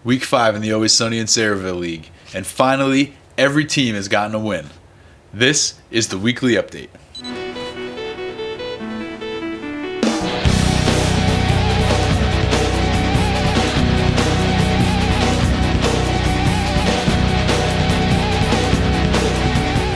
Week 5 in the Always Sunny in Sayreville League. And finally, every team has gotten a win. This is the weekly update.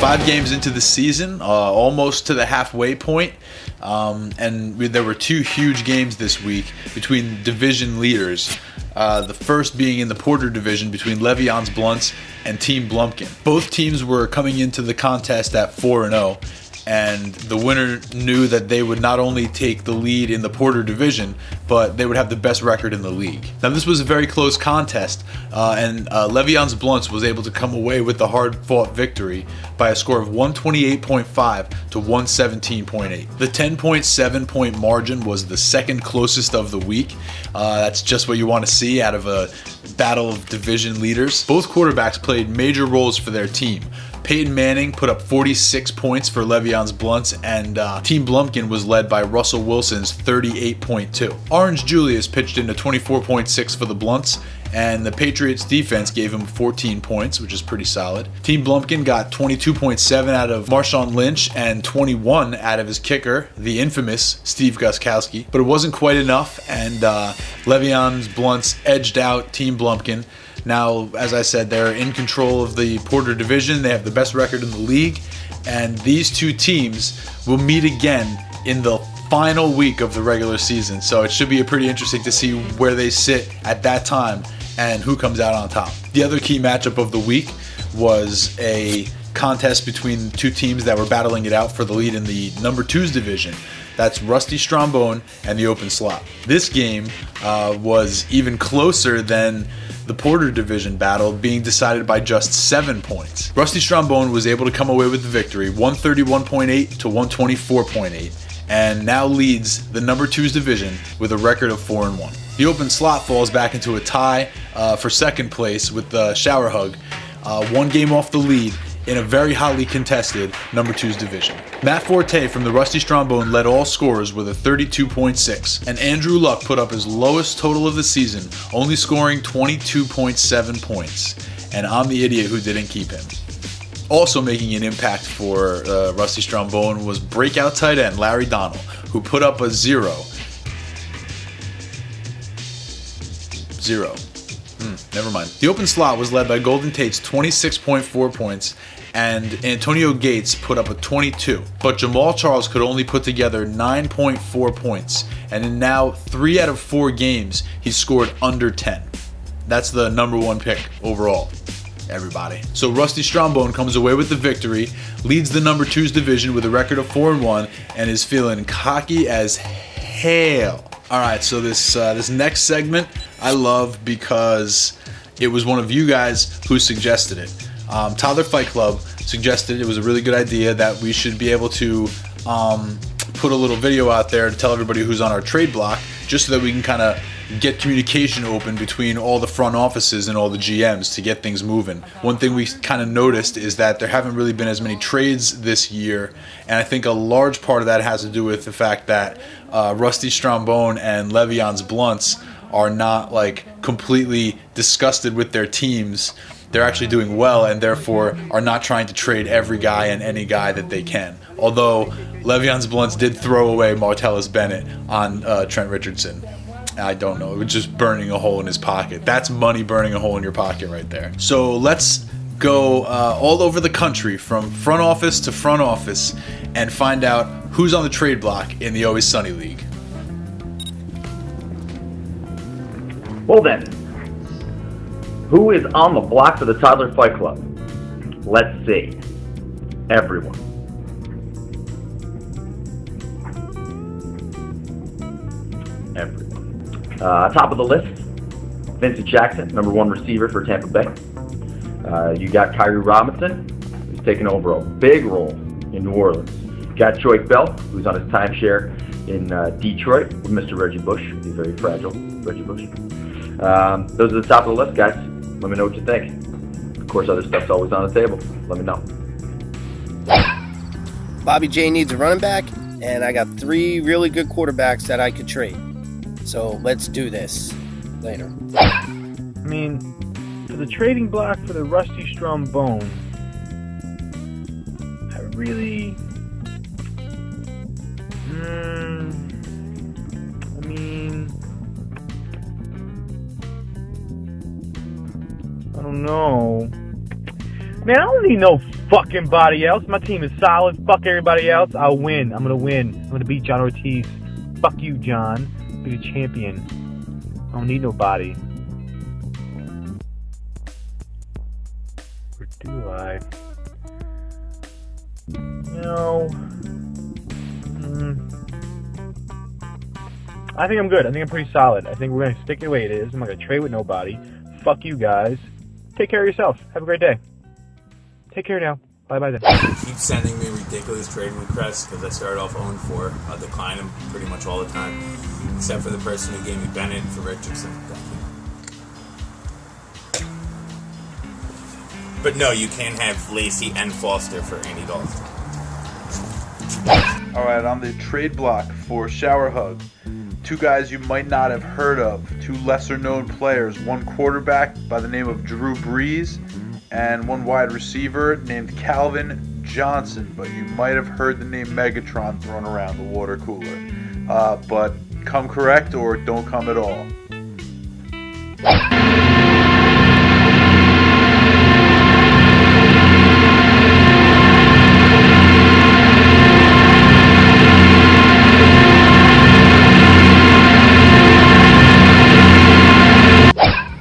Five games into the season, almost to the halfway point, and there were two huge games this week between division leaders. The first being in the Porter division between Le'Veon's Blunts and Team Blumpkin. Both teams were coming into the contest at 4-0, and the winner knew that they would not only take the lead in the Porter division, but they would have the best record in the league. Now, this was a very close contest, and Le'Veon's Blunts was able to come away with the hard-fought victory by a score of 128.5 to 117.8. The 10.7-point margin was the second closest of the week. That's just what you want to see out of a battle of division leaders. Both quarterbacks played major roles for their team. Peyton Manning put up 46 points for Le'Veon's Blunts, and Team Blumpkin was led by Russell Wilson's 38.2. Orange Julius pitched into 24.6 for the Blunts, and the Patriots defense gave him 14 points, which is pretty solid. Team Blumpkin got 22.7 out of Marshawn Lynch and 21 out of his kicker, the infamous Steve Gostkowski. But it wasn't quite enough, and Le'Veon's Blunts edged out Team Blumpkin. Now, as I said, they're in control of the Porter division. They have the best record in the league, and these two teams will meet again in the final week of the regular season. So it should be pretty interesting to see where they sit at that time and who comes out on top. The other key matchup of the week was a contest between two teams that were battling it out for the lead in the number 2's division. That's Rusty Strombone and the Open Slot. This game was even closer than the Porter division battle, being decided by just 7 points. Rusty Strombone was able to come away with the victory, 131.8 to 124.8, and now leads the number 2's division with a record of 4-1. The Open Slot falls back into a tie for second place with the Shower Hug, one game off the lead in a very hotly contested number 2's division. Matt Forte from the Rusty Strombone led all scorers with a 32.6, and Andrew Luck put up his lowest total of the season, only scoring 22.7 points, and I'm the idiot who didn't keep him. Also making an impact for Rusty Strombone was breakout tight end Larry Donnell, who put up a 0. Never mind. The Open Slot was led by Golden Tate's 26.4 points, and Antonio Gates put up a 22. But Jamal Charles could only put together 9.4 points, and in now 3 out of 4 games, he scored under 10. That's the number 1 pick overall, everybody. So Rusty Strombone comes away with the victory, leads the number 2's division with a record of 4-1, and is feeling cocky as hell. All right, so this next segment I love because it was one of you guys who suggested it. Toddler Fight Club suggested it was a really good idea that we should be able to put a little video out there to tell everybody who's on our trade block, just so that we can kind of get communication open between all the front offices and all the GMs to get things moving. One thing we kind of noticed is that there haven't really been as many trades this year, and I think a large part of that has to do with the fact that Rusty Strombone and Le'Veon's Blunts are not like completely disgusted with their teams. They're actually doing well, and therefore are not trying to trade every guy and any guy that they can. Although Le'Veon's Blunts did throw away Martellus Bennett on Trent Richardson. I don't know. It was just burning a hole in his pocket. That's money burning a hole in your pocket right there. So let's go all over the country from front office to front office and find out who's on the trade block in the Always Sunny League. Well then, who is on the block for the Toddler Fight Club? Let's see. Everyone. Top of the list, Vincent Jackson, number 1 receiver for Tampa Bay. You got Kyrie Robinson, who's taking over a big role in New Orleans. You got Joik Bell, who's on his timeshare in Detroit with Mr. Reggie Bush. He's very fragile, Reggie Bush. Those are the top of the list, guys. Let me know what you think. Of course, other stuff's always on the table. Let me know. Bobby J needs a running back, and I got 3 really good quarterbacks that I could trade. So let's do this later. mean, for the trading block for the Rusty Strum Bone, I really... I mean... I don't know. Man, I don't need no fucking body else. My team is solid. Fuck everybody else. I'll win. I'm gonna win. I'm gonna beat John Ortiz. Fuck you, John. Be the champion. I don't need nobody. Or do I? No. I think I'm good. I think I'm pretty solid. I think we're gonna stick it the way it is. I'm not gonna trade with nobody. Fuck you guys. Take care of yourself. Have a great day. Take care now. Bye-bye then. Keep sending me ridiculous trading requests because I started off 0-4. I'll decline them pretty much all the time, except for the person who gave me Bennett for Richardson. Thank you. But no, you can't have Lacey and Foster for Andy Dalton. All right, on the trade block for Shower Hug, two guys you might not have heard of, two lesser-known players, one quarterback by the name of Drew Brees, and one wide receiver named Calvin Johnson, but you might have heard the name Megatron thrown around the water cooler. But come correct or don't come at all.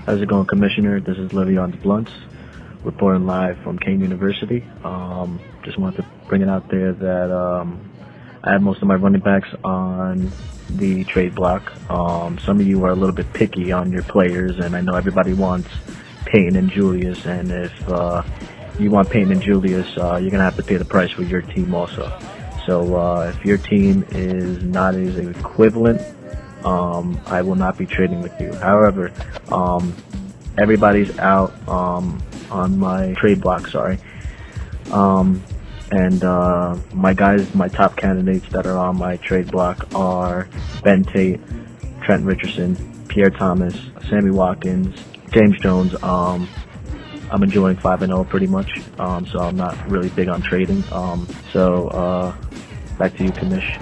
How's it going, Commissioner? This is Le'Veon Blunts, reporting live from Kane University. Just wanted to bring it out there that I have most of my running backs on the trade block. Some of you are a little bit picky on your players, and I know everybody wants Peyton and Julius, and if you want Peyton and Julius, you're going to have to pay the price for your team also. So if your team is not as equivalent, I will not be trading with you. However, everybody's out on my trade block, and my guys, my top candidates that are on my trade block are Ben Tate, Trent Richardson, Pierre Thomas, Sammy Watkins, James Jones. I'm enjoying 5-0 pretty much, so I'm not really big on trading. Back to you, Commish,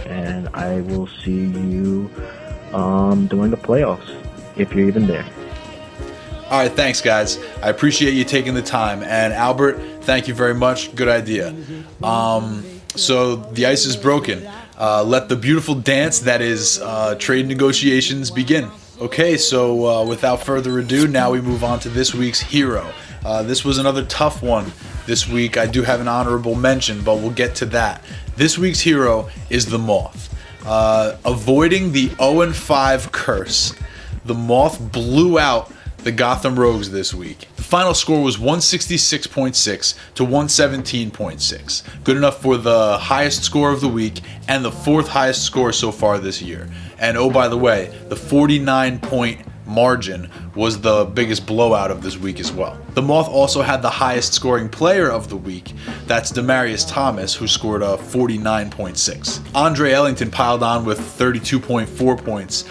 and I will see you during the playoffs, if you're even there. All right, thanks, guys. I appreciate you taking the time. And Albert, thank you very much. Good idea. So the ice is broken. Let the beautiful dance that is trade negotiations begin. Okay, so without further ado, now we move on to this week's hero. This was another tough one this week. I do have an honorable mention, but we'll get to that. This week's hero is the Moth. Avoiding the 0-5 curse, the Moth blew out the Gotham Rogues this week. The final score was 166.6 to 117.6. Good enough for the highest score of the week and the fourth highest score so far this year. And oh, by the way, the 49-point margin was the biggest blowout of this week as well. The Moth also had the highest scoring player of the week. That's Demaryius Thomas, who scored a 49.6. Andre Ellington piled on with 32.4 points.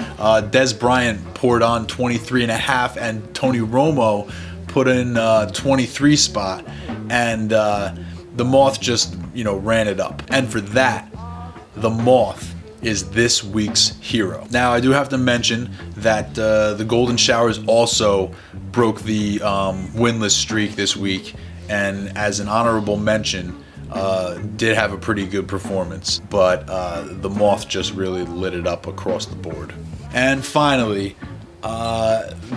Des Bryant poured on 23.5, and Tony Romo put in 23 spot. And the Moth just, ran it up. And for that, the Moth is this week's hero. Now, I do have to mention that the Golden Showers also broke the winless streak this week, and as an honorable mention, did have a pretty good performance, but the Moth just really lit it up across the board. And finally,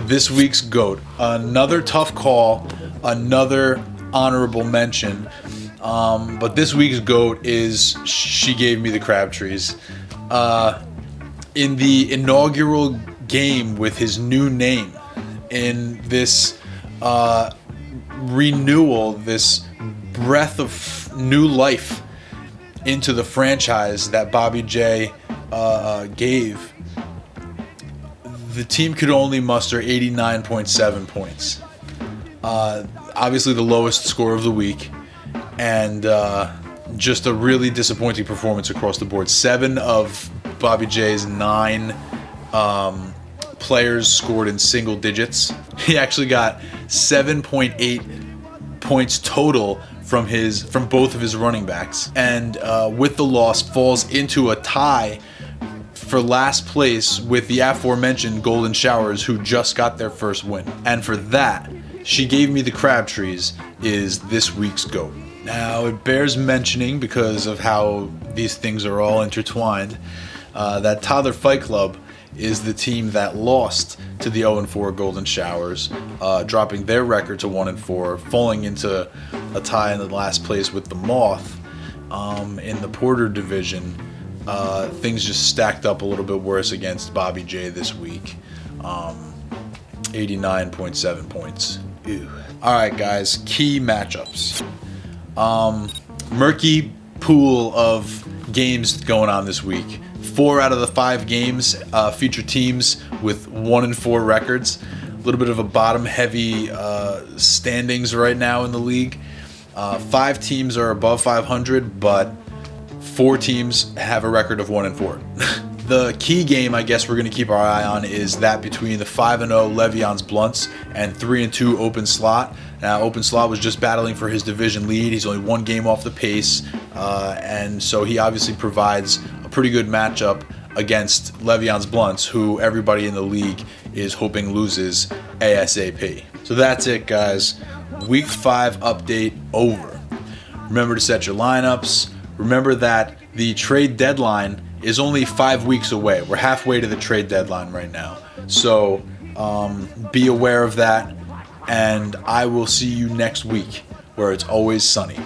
this week's GOAT, another tough call, another honorable mention, but this week's GOAT is She Gave Me the Crabtrees. In the inaugural game with his new name, in this renewal, this breath of new life into the franchise that Bobby J gave, the team could only muster 89.7 points. Obviously the lowest score of the week, and just a really disappointing performance across the board. 7 of Bobby J's 9 players scored in single digits. He actually got 7.8 points total from both of his running backs, and with the loss falls into a tie for last place with the aforementioned Golden Showers, who just got their first win. And for that, she gave me the Crabtrees is this week's GOAT. Now, it bears mentioning, because of how these things are all intertwined, that Toddler Fight Club is the team that lost to the 0-4 Golden Showers, dropping their record to 1-4, falling into a tie in the last place with the Moth. In the Porter division, things just stacked up a little bit worse against Bobby J this week. 89.7 points. Ew. Alright guys, key matchups. Murky pool of games going on this week. 4 out of the 5 games feature teams with 1-4 records. A little bit of a bottom-heavy standings right now in the league. 5 teams are above 500, but 4 teams have a record of 1-4. The key game I guess we're going to keep our eye on is that between the 5-0 Le'Veon's Blunts and 3-2 Open Slot. Now, Open Slot was just battling for his division lead. He's only 1 game off the pace, and so he obviously provides a pretty good matchup against Le'Veon's Blunts, who everybody in the league is hoping loses ASAP. So that's it, guys. Week 5 update over. Remember to set your lineups. Remember that the trade deadline is only 5 weeks away. We're halfway to the trade deadline right now. So be aware of that, and I will see you next week where it's always sunny.